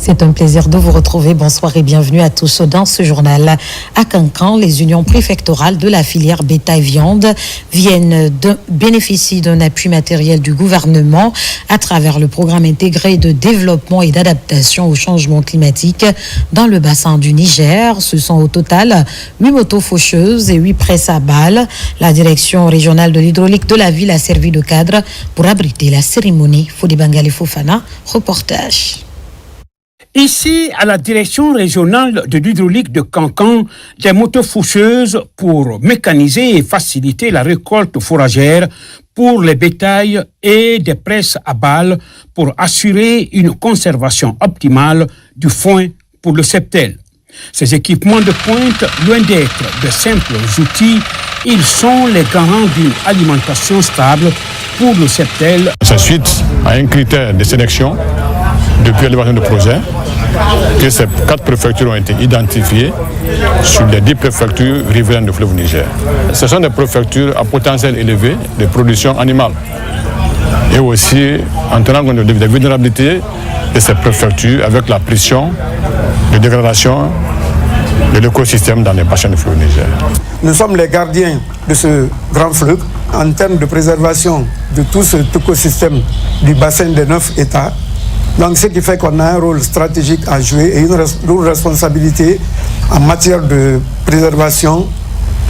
C'est un plaisir de vous retrouver. Bonsoir et bienvenue à tous dans ce journal. À Cancan, les unions préfectorales de la filière bétail-viande bénéficient d'un appui matériel du gouvernement à travers le programme intégré de développement et d'adaptation au changement climatique dans le bassin du Niger. Ce sont au total 8 motos faucheuses et 8 presses à balles. La direction régionale de l'hydraulique de la ville a servi de cadre pour abriter la cérémonie. Fodi Bangali Fofana, reportage. Ici, à la direction régionale de l'hydraulique de Cancan, des motos faucheuses pour mécaniser et faciliter la récolte fourragère pour les bétails et des presses à balles pour assurer une conservation optimale du foin pour le septel. Ces équipements de pointe, loin d'être de simples outils, ils sont les garants d'une alimentation stable pour le septel. C'est suite à un critère de sélection depuis l'élaboration du projet que ces 4 préfectures ont été identifiées sur les 10 préfectures riveraines du fleuve Niger. Ce sont des préfectures à potentiel élevé de production animale et aussi en tenant compte des vulnérabilités de ces préfectures avec la pression de dégradation de l'écosystème dans les bassins du fleuve Niger. Nous sommes les gardiens de ce grand fleuve en termes de préservation de tout cet écosystème du bassin des 9 États. Donc, ce qui fait qu'on a un rôle stratégique à jouer et une lourde responsabilité en matière de préservation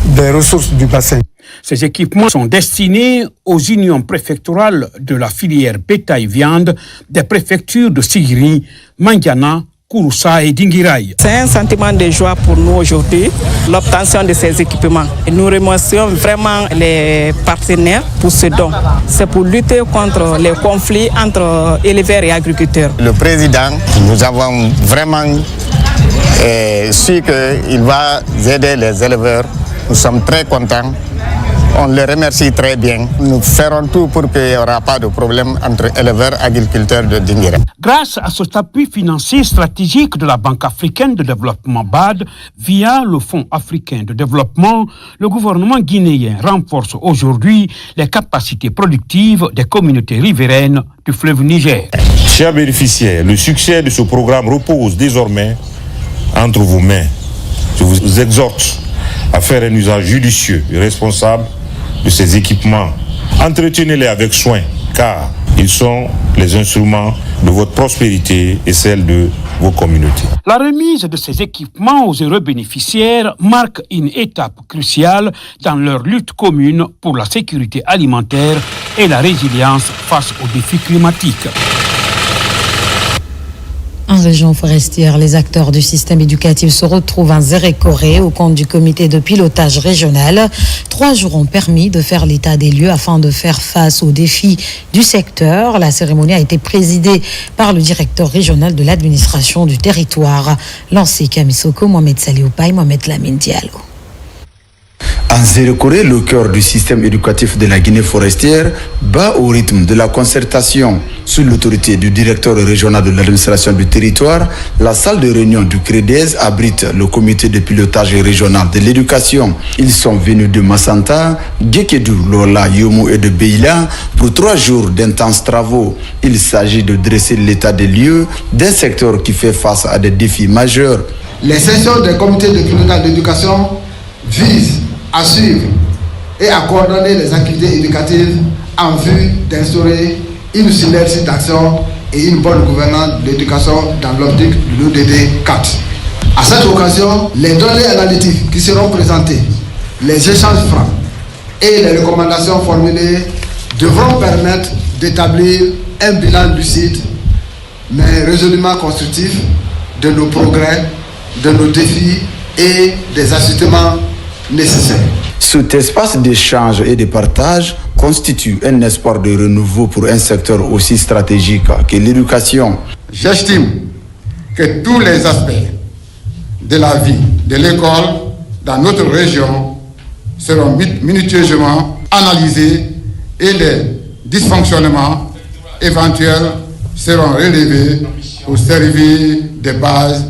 des ressources du bassin. Ces équipements sont destinés aux unions préfectorales de la filière bétail-viande des préfectures de Sigiri, Mandiana, Kouroussa et Dinguiraï. C'est un sentiment de joie pour nous aujourd'hui, l'obtention de ces équipements. Et nous remercions vraiment les partenaires pour ce don. C'est pour lutter contre les conflits entre éleveurs et agriculteurs. Le président, nous avons vraiment su qu'il va aider les éleveurs. Nous sommes très contents. On le remercie très bien. Nous ferons tout pour qu'il n'y aura pas de problème entre éleveurs et agriculteurs de Dinguiraï. Grâce à cet appui financier stratégique de la Banque africaine de développement BAD, via le Fonds africain de développement, le gouvernement guinéen renforce aujourd'hui les capacités productives des communautés riveraines du fleuve Niger. Chers bénéficiaires, le succès de ce programme repose désormais entre vos mains. Je vous exhorte à faire un usage judicieux et responsable de ces équipements. Entretenez-les avec soin, car ils sont les instruments de votre prospérité et celle de vos communautés. La remise de ces équipements aux heureux bénéficiaires marque une étape cruciale dans leur lutte commune pour la sécurité alimentaire et la résilience face aux défis climatiques. En région forestière, les acteurs du système éducatif se retrouvent en Zérékoré au compte du comité de pilotage régional. 3 jours ont permis de faire l'état des lieux afin de faire face aux défis du secteur. La cérémonie a été présidée par le directeur régional de l'administration du territoire. Lancé Kamisoko, Mohamed Salioupay, Mohamed Lamine Diallo. En Zérékoré, le cœur du système éducatif de la Guinée forestière bat au rythme de la concertation. Sous l'autorité du directeur régional de l'administration du territoire, la salle de réunion du CREDES abrite le comité de pilotage régional de l'éducation. Ils sont venus de Massanta, Gekedou, Lola, Yomo et de Beila pour 3 jours d'intenses travaux. Il s'agit de dresser l'état des lieux d'un secteur qui fait face à des défis majeurs. Les sessions des comités de pilotage d'éducation visent à suivre et à coordonner les activités éducatives en vue d'instaurer une synergie d'action et une bonne gouvernance de l'éducation dans l'optique de l'ODD 4. À cette occasion, les données analytiques qui seront présentées, les échanges francs et les recommandations formulées devront permettre d'établir un bilan lucide mais résolument constructif de nos progrès, de nos défis et des ajustements nécessaires. Cet espace d'échange et de partage constitue un espoir de renouveau pour un secteur aussi stratégique que l'éducation. J'estime que tous les aspects de la vie de l'école dans notre région seront minutieusement analysés et les dysfonctionnements éventuels seront relevés au service des bases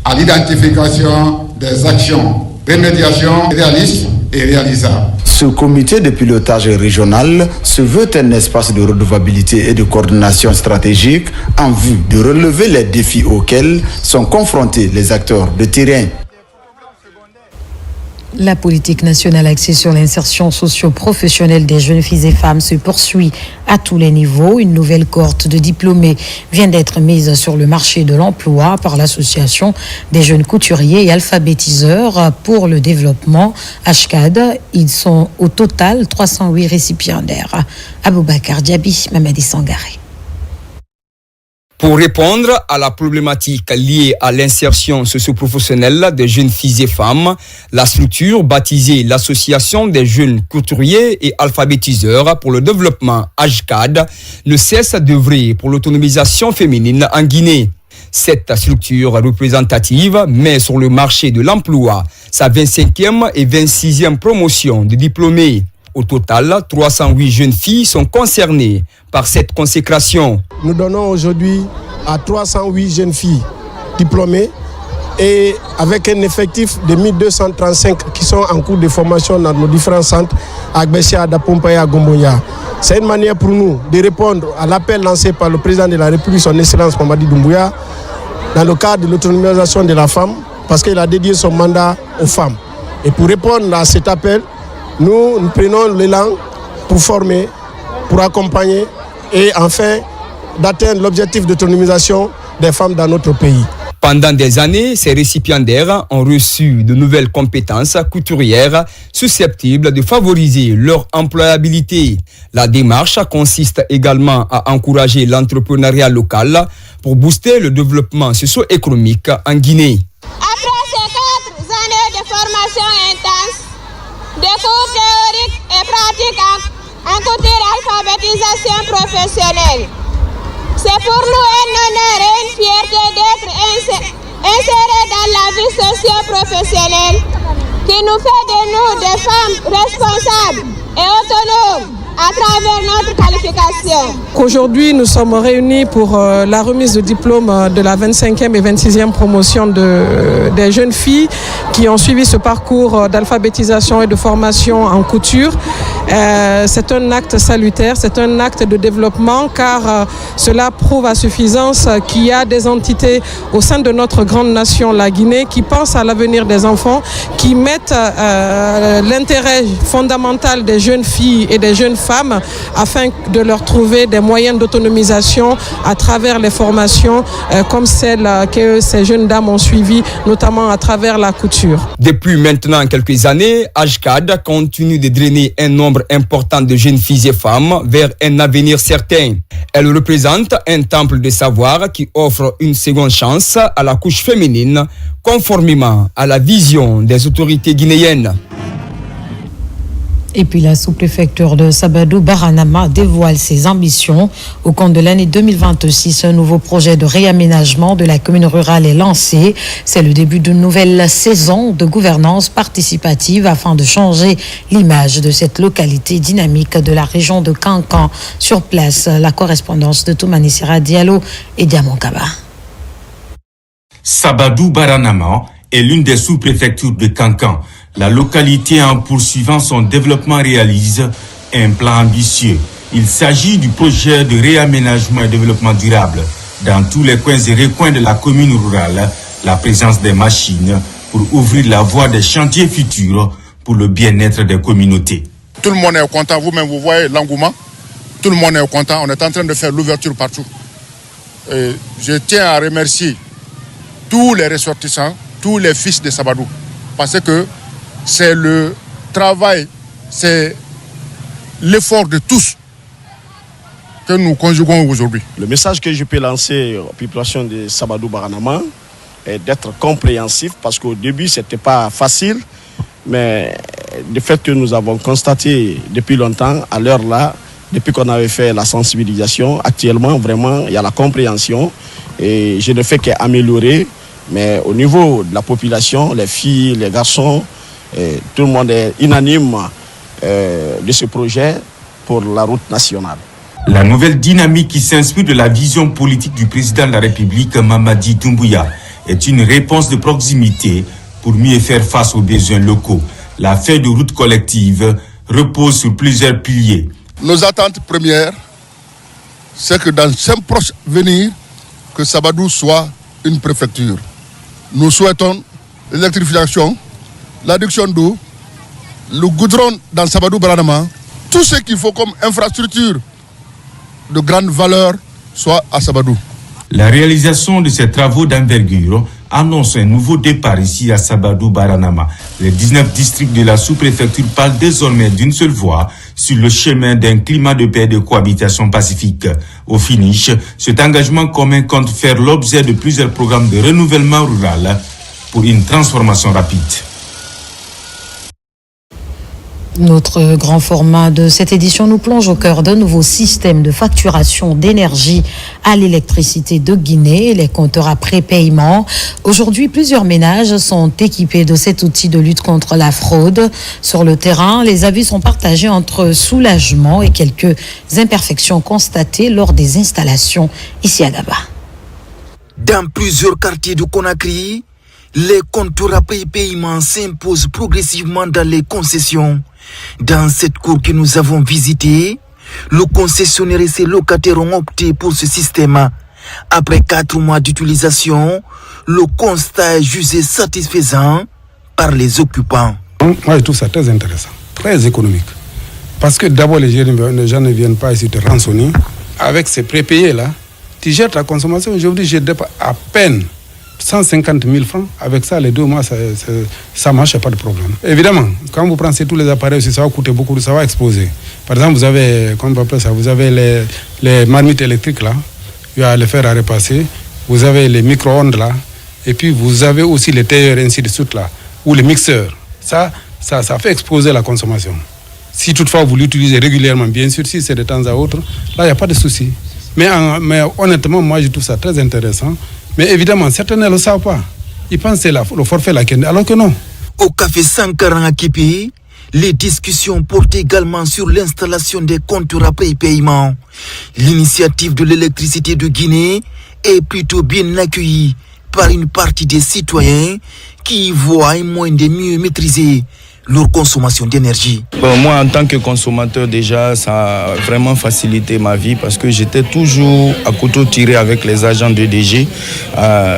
à l'identification des actions, remédiation réalistes et réalisables. Ce comité de pilotage régional se veut un espace de redevabilité et de coordination stratégique en vue de relever les défis auxquels sont confrontés les acteurs de terrain. La politique nationale axée sur l'insertion socio-professionnelle des jeunes filles et femmes se poursuit à tous les niveaux. Une nouvelle cohorte de diplômés vient d'être mise sur le marché de l'emploi par l'association des jeunes couturiers et alphabétiseurs pour le développement HCAD. Ils sont au total 308 récipiendaires. Aboubakar Diaby, Mamadi Sangaré. Pour répondre à la problématique liée à l'insertion socio-professionnelle des jeunes filles et femmes, la structure baptisée l'Association des jeunes couturiers et alphabétiseurs pour le développement HCAD ne cesse d'œuvrer pour l'autonomisation féminine en Guinée. Cette structure représentative met sur le marché de l'emploi sa 25e et 26e promotion de diplômés. Au total, 308 jeunes filles sont concernées par cette consécration. Nous donnons aujourd'hui à 308 jeunes filles diplômées et avec un effectif de 1235 qui sont en cours de formation dans nos différents centres à Agbessia, à Dapompa et à Gomboya. C'est une manière pour nous de répondre à l'appel lancé par le président de la République, son Excellence Mamadi Doumbouya, dans le cadre de l'autonomisation de la femme, parce qu'il a dédié son mandat aux femmes. Et pour répondre à cet appel, nous prenons l'élan pour former, pour accompagner et enfin d'atteindre l'objectif d'autonomisation des femmes dans notre pays. Pendant des années, ces récipiendaires ont reçu de nouvelles compétences couturières susceptibles de favoriser leur employabilité. La démarche consiste également à encourager l'entrepreneuriat local pour booster le développement socio-économique en Guinée. Après ces 4 années de formation intense, des cours théoriques et pratiques en couture et alphabétisation professionnelle. C'est pour nous un honneur et une fierté d'être insérés dans la vie socio-professionnelle qui nous fait de nous des femmes responsables et autonomes à travers notre qualification. Aujourd'hui, nous sommes réunis pour la remise de diplôme de la 25e et 26e promotion des jeunes filles qui ont suivi ce parcours d'alphabétisation et de formation en couture. C'est un acte salutaire, c'est un acte de développement car cela prouve à suffisance qu'il y a des entités au sein de notre grande nation, la Guinée, qui pensent à l'avenir des enfants, qui mettent l'intérêt fondamental des jeunes filles et des jeunes femmes afin de leur trouver des moyens d'autonomisation à travers les formations comme celles que ces jeunes dames ont suivies, notamment à travers la couture. Depuis maintenant quelques années, HCAD continue de drainer un nombre important de jeunes filles et femmes vers un avenir certain. Elle représente un temple de savoir qui offre une seconde chance à la couche féminine, conformément à la vision des autorités guinéennes. Et puis la sous-préfecture de Sabadou Baranama dévoile ses ambitions. Au cours de l'année 2026, un nouveau projet de réaménagement de la commune rurale est lancé. C'est le début d'une nouvelle saison de gouvernance participative afin de changer l'image de cette localité dynamique de la région de Kankan. Sur place, la correspondance de Toumani Sira Diallo et Diamonkaba. Sabadou Baranama est l'une des sous-préfectures de Kankan. La localité, en poursuivant son développement, réalise un plan ambitieux. Il s'agit du projet de réaménagement et développement durable. Dans tous les coins et recoins de la commune rurale, la présence des machines pour ouvrir la voie des chantiers futurs pour le bien-être des communautés. Tout le monde est content, vous-même vous voyez l'engouement. Tout le monde est content, on est en train de faire l'ouverture partout. Et je tiens à remercier tous les ressortissants, tous les fils de Sabadou, parce que c'est le travail, c'est l'effort de tous que nous conjuguons aujourd'hui. Le message que je peux lancer aux populations de Sabadou Baranama est d'être compréhensif parce qu'au début, ce n'était pas facile, mais le fait que nous avons constaté depuis longtemps, à l'heure là, depuis qu'on avait fait la sensibilisation, actuellement, vraiment, il y a la compréhension et je ne fais qu'améliorer, mais au niveau de la population, les filles, les garçons, tout le monde est unanime de ce projet pour la route nationale. La nouvelle dynamique qui s'inspire de la vision politique du président de la République, Mamadi Doumbouya, est une réponse de proximité pour mieux faire face aux besoins locaux. La feuille de route collective repose sur plusieurs piliers. Nos attentes premières, c'est que dans un proche avenir, que Sabadou soit une préfecture. Nous souhaitons l'électrification, l'adduction d'eau, le goudron dans Sabadou-Baranama, tout ce qu'il faut comme infrastructure de grande valeur soit à Sabadou. La réalisation de ces travaux d'envergure annonce un nouveau départ ici à Sabadou-Baranama. Les 19 districts de la sous-préfecture parlent désormais d'une seule voix sur le chemin d'un climat de paix et de cohabitation pacifique. Au finish, cet engagement commun compte faire l'objet de plusieurs programmes de renouvellement rural pour une transformation rapide. Notre grand format de cette édition nous plonge au cœur d'un nouveau système de facturation d'énergie à l'électricité de Guinée, les compteurs à prépaiement. Aujourd'hui, plusieurs ménages sont équipés de cet outil de lutte contre la fraude. Sur le terrain, les avis sont partagés entre soulagement et quelques imperfections constatées lors des installations ici à Daba. Dans plusieurs quartiers de Conakry, les compteurs à prépaiement s'imposent progressivement dans les concessions. Dans cette cour que nous avons visitée, le concessionnaire et ses locataires ont opté pour ce système. Après 4 mois d'utilisation, le constat est jugé satisfaisant par les occupants. Moi, je trouve ça très intéressant, très économique. Parce que d'abord, les gens ne viennent pas ici te rançonner. Avec ces prépayés-là, tu gères ta consommation. Aujourd'hui, je dépasse à peine 150 000 francs. Avec ça, les 2 mois, ça marche, il n'y a pas de problème. Évidemment, quand vous prenez tous les appareils aussi, ça va coûter beaucoup, ça va exploser. Par exemple, vous avez, comment on appelle ça, vous avez les marmites électriques là, il va les faire à repasser. Vous avez les micro-ondes là, et puis vous avez aussi les tailleurs ainsi de suite là, ou les mixeurs. Ça fait exploser la consommation. Si toutefois vous l'utilisez régulièrement, bien sûr, si c'est de temps à autre, là, il n'y a pas de souci. Mais honnêtement, moi, je trouve ça très intéressant. Mais évidemment, certains ne le savent pas. Ils pensent que c'est le forfait la Kenya, alors que non. Au café Sankaran à Kipé, les discussions portent également sur l'installation des compteurs à prépaiement. L'initiative de l'électricité de Guinée est plutôt bien accueillie par une partie des citoyens qui y voient un moyen de mieux maîtriser leur consommation d'énergie. Moi, en tant que consommateur, déjà, ça a vraiment facilité ma vie parce que j'étais toujours à couteau tiré avec les agents de DG,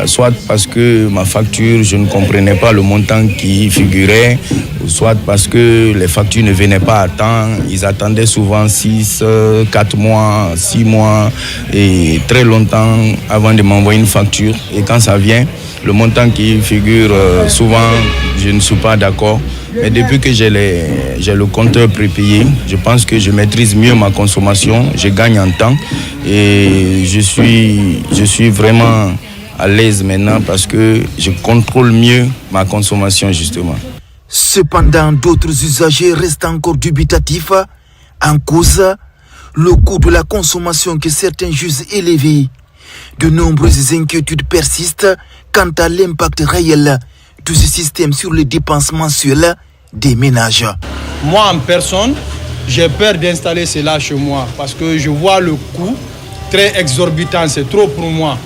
soit parce que ma facture, je ne comprenais pas le montant qui y figurait, soit parce que les factures ne venaient pas à temps. Ils attendaient souvent 6, 4 mois, 6 mois et très longtemps avant de m'envoyer une facture. Et quand ça vient, le montant qui figure, souvent, je ne suis pas d'accord. Mais depuis que j'ai le compteur prépayé, je pense que je maîtrise mieux ma consommation, je gagne en temps et je suis vraiment à l'aise maintenant parce que je contrôle mieux ma consommation justement. Cependant, d'autres usagers restent encore dubitatifs en cause le coût de la consommation que certains jugent élevé. De nombreuses inquiétudes persistent quant à l'impact réel de ce système sur les dépenses mensuelles des ménages. Moi en personne, j'ai peur d'installer cela chez moi parce que je vois le coût très exorbitant, c'est trop pour moi.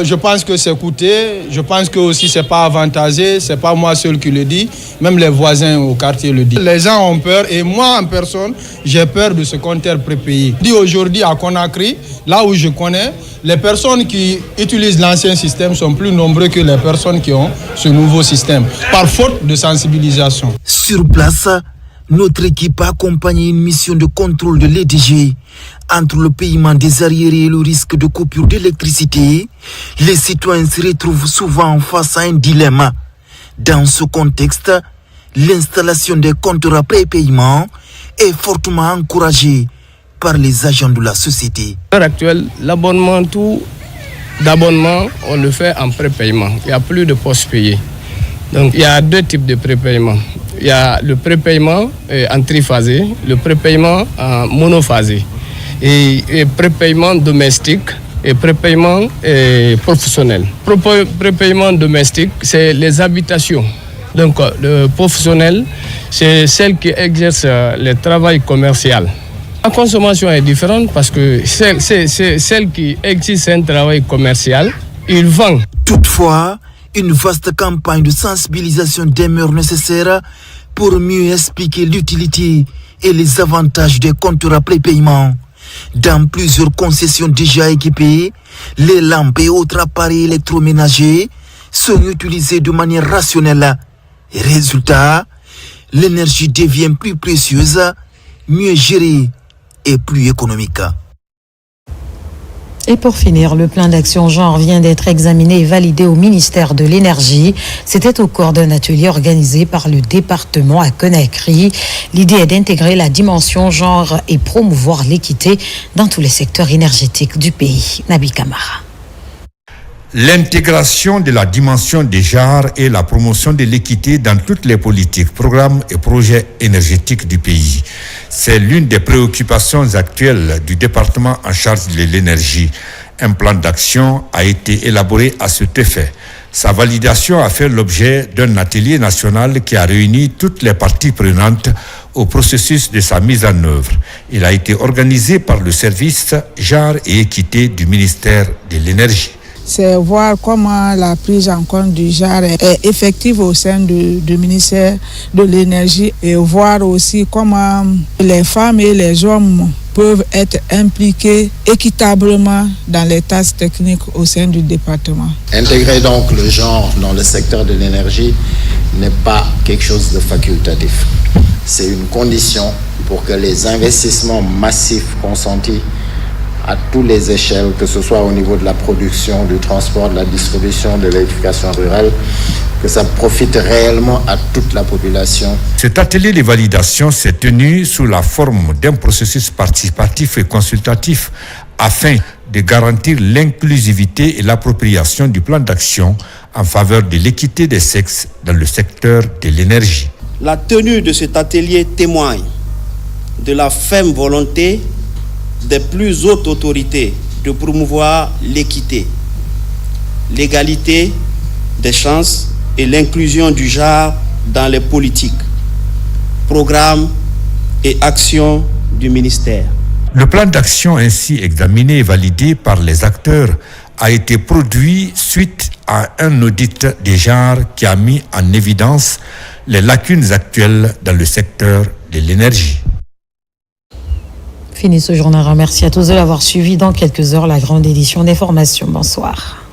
Je pense que c'est coûteux, je pense que aussi c'est pas avantageux, c'est pas moi seul qui le dis, même les voisins au quartier le disent. Les gens ont peur et moi en personne, j'ai peur de ce compteur prépayé. Aujourd'hui à Conakry, là où je connais, les personnes qui utilisent l'ancien système sont plus nombreuses que les personnes qui ont ce nouveau système, par faute de sensibilisation. Sur place, notre équipe a accompagné une mission de contrôle de l'EDG. Entre le paiement des arriérés et le risque de coupure d'électricité, les citoyens se retrouvent souvent face à un dilemme. Dans ce contexte, l'installation des compteurs à prépaiement est fortement encouragée par les agents de la société. À l'heure actuelle, l'abonnement, tout d'abonnement, on le fait en prépaiement. Il n'y a plus de poste payé. Donc il y a 2 types de prépaiement. Il y a le prépaiement en triphasé, le prépaiement en monophasé. Et prépaiement domestique et prépaiement professionnel. Prépaiement domestique, c'est les habitations. Donc le professionnel, c'est celle qui exerce le travail commercial. La consommation est différente parce que c'est celle qui exerce un travail commercial, il vend. Toutefois, une vaste campagne de sensibilisation demeure nécessaire pour mieux expliquer l'utilité et les avantages des compteurs à prépaiement. Dans plusieurs concessions déjà équipées, les lampes et autres appareils électroménagers sont utilisés de manière rationnelle. Résultat, l'énergie devient plus précieuse, mieux gérée et plus économique. Et pour finir, le plan d'action genre vient d'être examiné et validé au ministère de l'Énergie. C'était au cours d'un atelier organisé par le département à Conakry. L'idée est d'intégrer la dimension genre et promouvoir l'équité dans tous les secteurs énergétiques du pays. Nabi Kamara. L'intégration de la dimension des genres et la promotion de l'équité dans toutes les politiques, programmes et projets énergétiques du pays. C'est l'une des préoccupations actuelles du département en charge de l'énergie. Un plan d'action a été élaboré à cet effet. Sa validation a fait l'objet d'un atelier national qui a réuni toutes les parties prenantes au processus de sa mise en œuvre. Il a été organisé par le service genre et équité du ministère de l'Énergie. C'est voir comment la prise en compte du genre est effective au sein du ministère de l'Énergie et voir aussi comment les femmes et les hommes peuvent être impliqués équitablement dans les tâches techniques au sein du département. Intégrer donc le genre dans le secteur de l'énergie n'est pas quelque chose de facultatif. C'est une condition pour que les investissements massifs consentis à toutes les échelles, que ce soit au niveau de la production, du transport, de la distribution, de l'éducation rurale, que ça profite réellement à toute la population. Cet atelier de validation s'est tenu sous la forme d'un processus participatif et consultatif afin de garantir l'inclusivité et l'appropriation du plan d'action en faveur de l'équité des sexes dans le secteur de l'énergie. La tenue de cet atelier témoigne de la ferme volonté des plus hautes autorités de promouvoir l'équité, l'égalité des chances et l'inclusion du genre dans les politiques, programmes et actions du ministère. Le plan d'action ainsi examiné et validé par les acteurs a été produit suite à un audit des genres qui a mis en évidence les lacunes actuelles dans le secteur de l'énergie. Fini ce journal. Merci à tous de l'avoir suivi. Dans quelques heures, la grande édition des formations. Bonsoir.